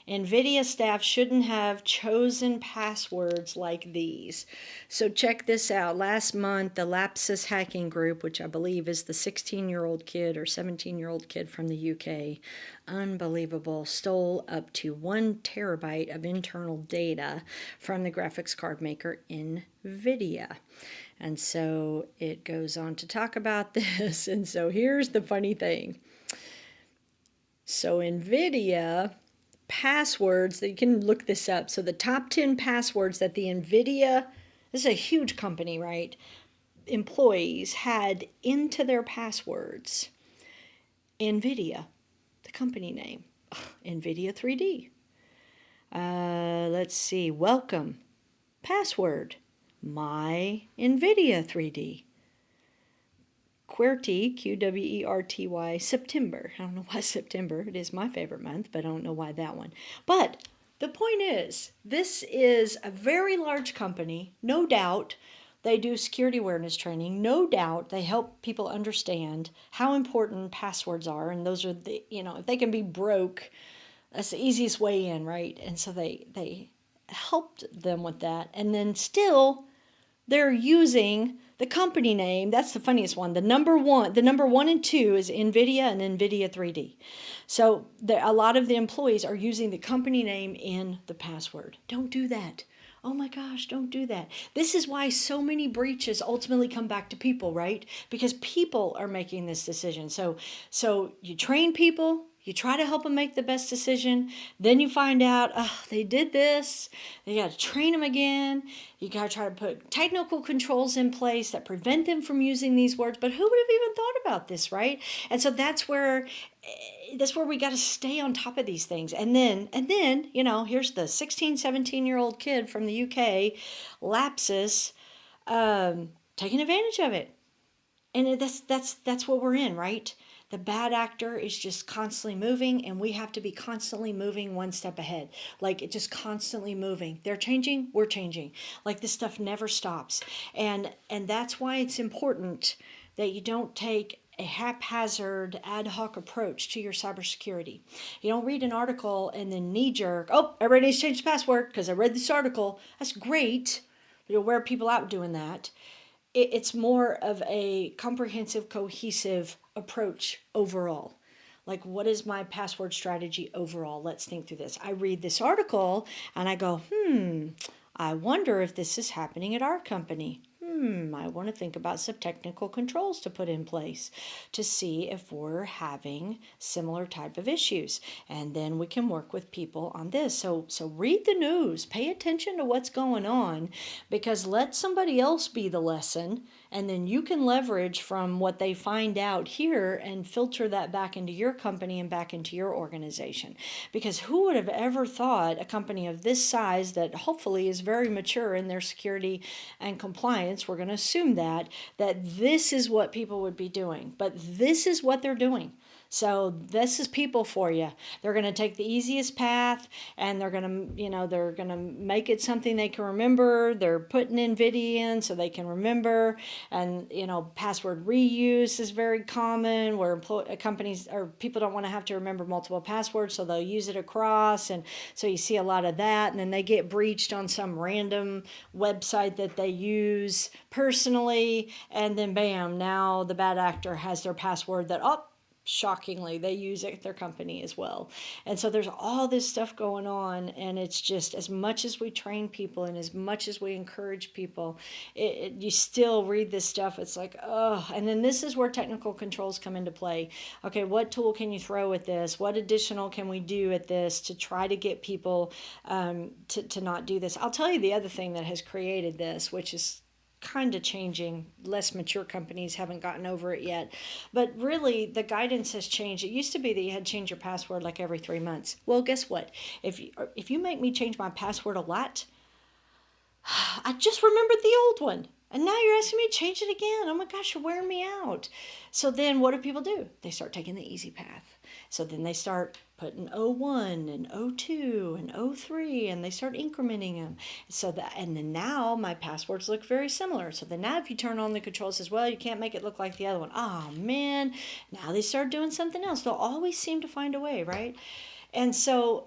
Nvidia staff shouldn't have chosen passwords like these. So check this out. Last month, the Lapsus hacking group, which I believe is the 16-year-old kid or 17-year-old kid from the UK, unbelievable, stole up to 1 terabyte of internal data from the graphics card maker Nvidia. And so it goes on to talk about this. And so here's the funny thing. So Nvidia passwords, that you can look this up. So the top 10 passwords that the Nvidia, this is a huge company, right? Employees had into their passwords. Nvidia, the company name. Nvidia 3D. Let's see. Welcome. Password. My Nvidia 3D. QWERTY, QWERTY, September. I don't know why September. It is my favorite month, but I don't know why that one. But the point is, this is a very large company, no doubt. They do security awareness training. No doubt they help people understand how important passwords are. And those are the, if they can be broke, that's the easiest way in, right? And so they helped them with that. And then still, they're using the company name. That's the funniest one. The number one and two is Nvidia and Nvidia 3D. So a lot of the employees are using the company name in the password. Don't do that. Oh my gosh, don't do that. This is why so many breaches ultimately come back to people, right? Because people are making this decision. So you train people, you try to help them make the best decision. Then you find out, oh, they did this. You got to train them again. You got to try to put technical controls in place that prevent them from using these words. But who would have even thought about this, right? And so that's where we got to stay on top of these things. And then, here's the 16, 17-year-old kid from the UK, Lapsus, taking advantage of it. And that's what we're in, right? The bad actor is just constantly moving, and we have to be constantly moving one step ahead. Like, it just constantly moving. They're changing, we're changing. Like, this stuff never stops. And that's why it's important that you don't take a haphazard, ad hoc approach to your cybersecurity. You don't read an article and then knee jerk, oh, everybody needs to change the password because I read this article. That's great. You'll wear people out doing that. It's more of a comprehensive, cohesive approach overall. Like, what is my password strategy overall? Let's think through this. I read this article and I go, I wonder if this is happening at our company. I want to think about some technical controls to put in place to see if we're having similar type of issues. And then we can work with people on this. So read the news, pay attention to what's going on, because let somebody else be the lesson, and then you can leverage from what they find out here and filter that back into your company and back into your organization. Because who would have ever thought a company of this size that hopefully is very mature in their security and compliance, we're going to assume that this is what people would be doing. But this is what they're doing. So this is people for you. They're going to take the easiest path, and they're going to make it something they can remember. They're putting Nvidia in so they can remember. And, password reuse is very common, where companies or people don't want to have to remember multiple passwords, so they'll use it across. And so you see a lot of that. And then they get breached on some random website that they use personally. And then bam, now the bad actor has their password that, shockingly, they use it at their company as well. And so there's all this stuff going on, and it's just, as much as we train people and as much as we encourage people, you still read this stuff, it's like, oh. And then this is where technical controls come into play. Okay, what tool can you throw at this? What additional can we do at this to try to get people to not do this? I'll tell you the other thing that has created this, which is kind of changing. Less mature companies haven't gotten over it yet. But really, the guidance has changed. It used to be that you had to change your password like every 3 months. Well, guess what? If you make me change my password a lot, I just remembered the old one. And now you're asking me to change it again. Oh my gosh, you're wearing me out. So then what do people do? They start taking the easy path. So then they start putting 01 and 02 and 03, and they start incrementing them. And then now my passwords look very similar. So then now if you turn on the controls as well, you can't make it look like the other one. Oh man, now they start doing something else. They'll always seem to find a way, right? And so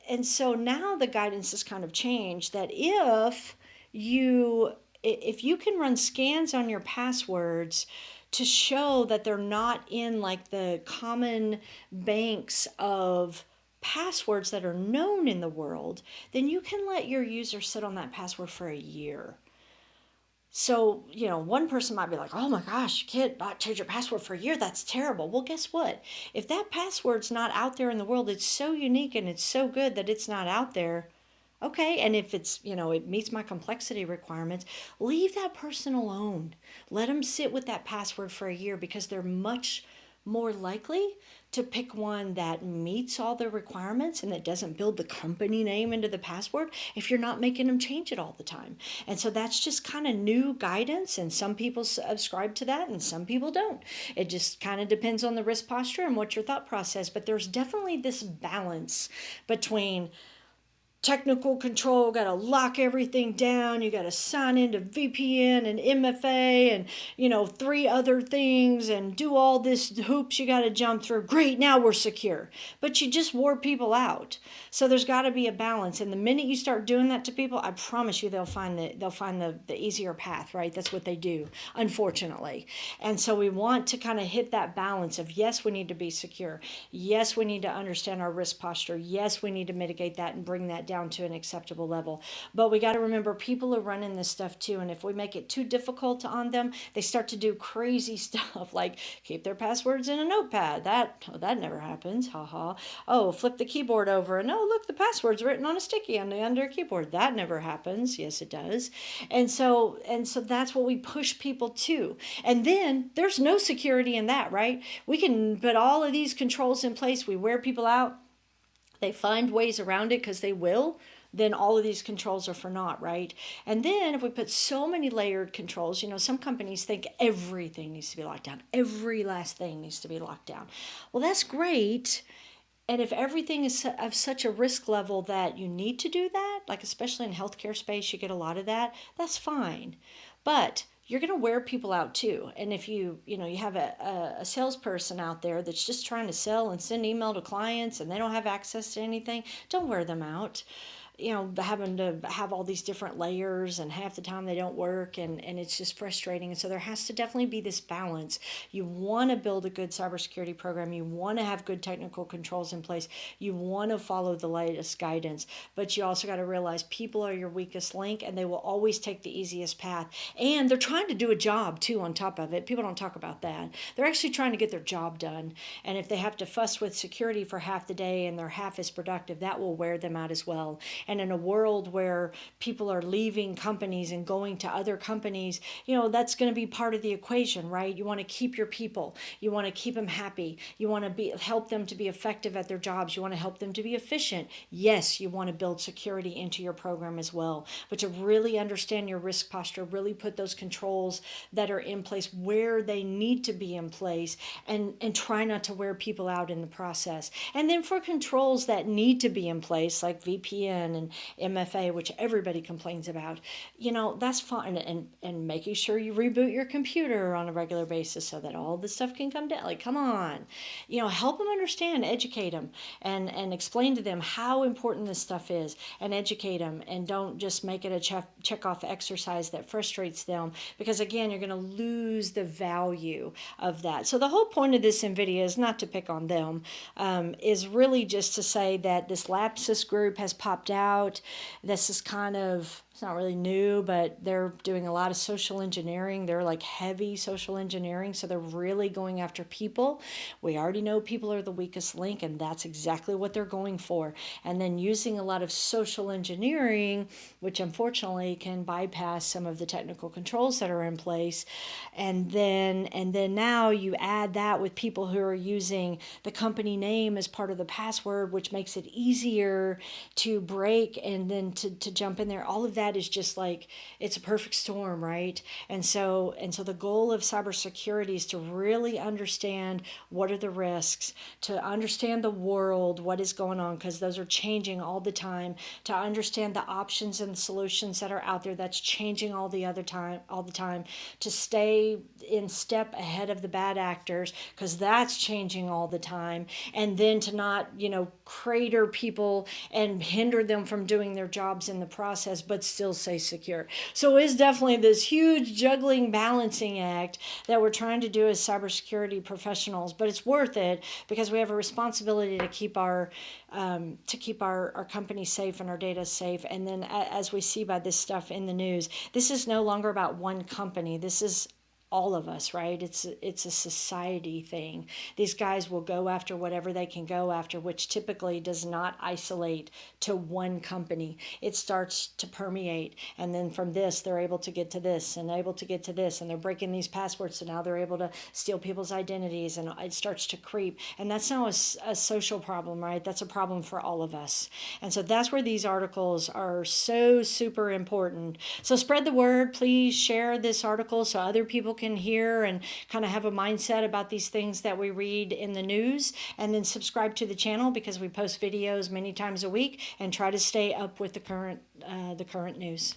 and so now the guidance has kind of changed that if you can run scans on your passwords to show that they're not in like the common banks of passwords that are known in the world, then you can let your user sit on that password for a year. So, one person might be like, oh my gosh, you can't not change your password for a year. That's terrible. Well, guess what? If that password's not out there in the world, it's so unique and it's so good that it's not out there. Okay, and if it meets my complexity requirements, leave that person alone. Let them sit with that password for a year because they're much more likely to pick one that meets all the requirements and that doesn't build the company name into the password if you're not making them change it all the time. And so that's just kind of new guidance, and some people subscribe to that and some people don't. It just kind of depends on the risk posture and what your thought process, but there's definitely this balance between technical control, got to lock everything down. You got to sign into VPN and MFA and, three other things and do all this hoops you got to jump through. Great, now we're secure. But you just wore people out. So there's got to be a balance. And the minute you start doing that to people, I promise you they'll find the easier path, right? That's what they do, unfortunately. And so we want to kind of hit that balance of, yes, we need to be secure. Yes, we need to understand our risk posture. Yes, we need to mitigate that and bring that down to an acceptable level. But we got to remember people are running this stuff too. And if we make it too difficult on them, they start to do crazy stuff like keep their passwords in a notepad. That never happens. Haha. Oh, flip the keyboard over and oh, look, the password's written on a sticky on the under keyboard. That never happens. Yes, it does. And so that's what we push people to. And then there's no security in that, right? We can put all of these controls in place. We wear people out. They find ways around it because they will, then all of these controls are for naught, right? And then if we put so many layered controls, some companies think everything needs to be locked down. Every last thing needs to be locked down. Well, that's great. And if everything is of such a risk level that you need to do that, like especially in healthcare space, you get a lot of that, that's fine. But you're going to wear people out too. And if you have a salesperson out there that's just trying to sell and send email to clients and they don't have access to anything, don't wear them out. Having to have all these different layers and half the time they don't work, and it's just frustrating. And so there has to definitely be this balance. You want to build a good cybersecurity program. You want to have good technical controls in place. You want to follow the latest guidance, but you also got to realize people are your weakest link and they will always take the easiest path. And they're trying to do a job too on top of it. People don't talk about that. They're actually trying to get their job done. And if they have to fuss with security for half the day and they're half as productive, that will wear them out as well. And in a world where people are leaving companies and going to other companies, that's going to be part of the equation, right? You want to keep your people. You want to keep them happy. You want to help them to be effective at their jobs. You want to help them to be efficient. Yes, you want to build security into your program as well. But to really understand your risk posture, really put those controls that are in place where they need to be in place, and try not to wear people out in the process. And then for controls that need to be in place, like VPN and MFA, which everybody complains about, that's fine. And making sure you reboot your computer on a regular basis so that all this stuff can come down. Like, come on, help them understand, educate them, and explain to them how important this stuff is, and educate them, and don't just make it a check off exercise that frustrates them, because again, you're going to lose the value of that. So the whole point of this Nvidia is not to pick on them, is really just to say that this Lapsus group has popped out. This is it's not really new, but they're doing a lot of social engineering. They're like heavy social engineering. So they're really going after people. We already know people are the weakest link, and that's exactly what they're going for. And then using a lot of social engineering, which unfortunately can bypass some of the technical controls that are in place. And then now you add that with people who are using the company name as part of the password, which makes it easier to break and then to jump in there. All of that is just like, it's a perfect storm, right? And so the goal of cybersecurity is to really understand what are the risks, to understand the world, what is going on, because those are changing all the time, to understand the options and the solutions that are out there that's changing all the time, to stay in step ahead of the bad actors because that's changing all the time, and then to not crater people and hinder them from doing their jobs in the process, but still stay secure. So it's definitely this huge juggling balancing act that we're trying to do as cybersecurity professionals, but it's worth it because we have a responsibility to keep our company safe and our data safe. And then as we see by this stuff in the news, this is no longer about one company. This is all of us, right? It's a society thing. These guys will go after whatever they can go after, which typically does not isolate to one company. It starts to permeate, and then from this they're able to get to this and able to get to this, and they're breaking these passwords, so now they're able to steal people's identities, and it starts to creep. And that's not a social problem, right? That's a problem for all of us. And so that's where these articles are so super important. So spread the word. Please share this article so other people can hear and kind of have a mindset about these things that we read in the news. And then subscribe to the channel because we post videos many times a week and try to stay up with the current news.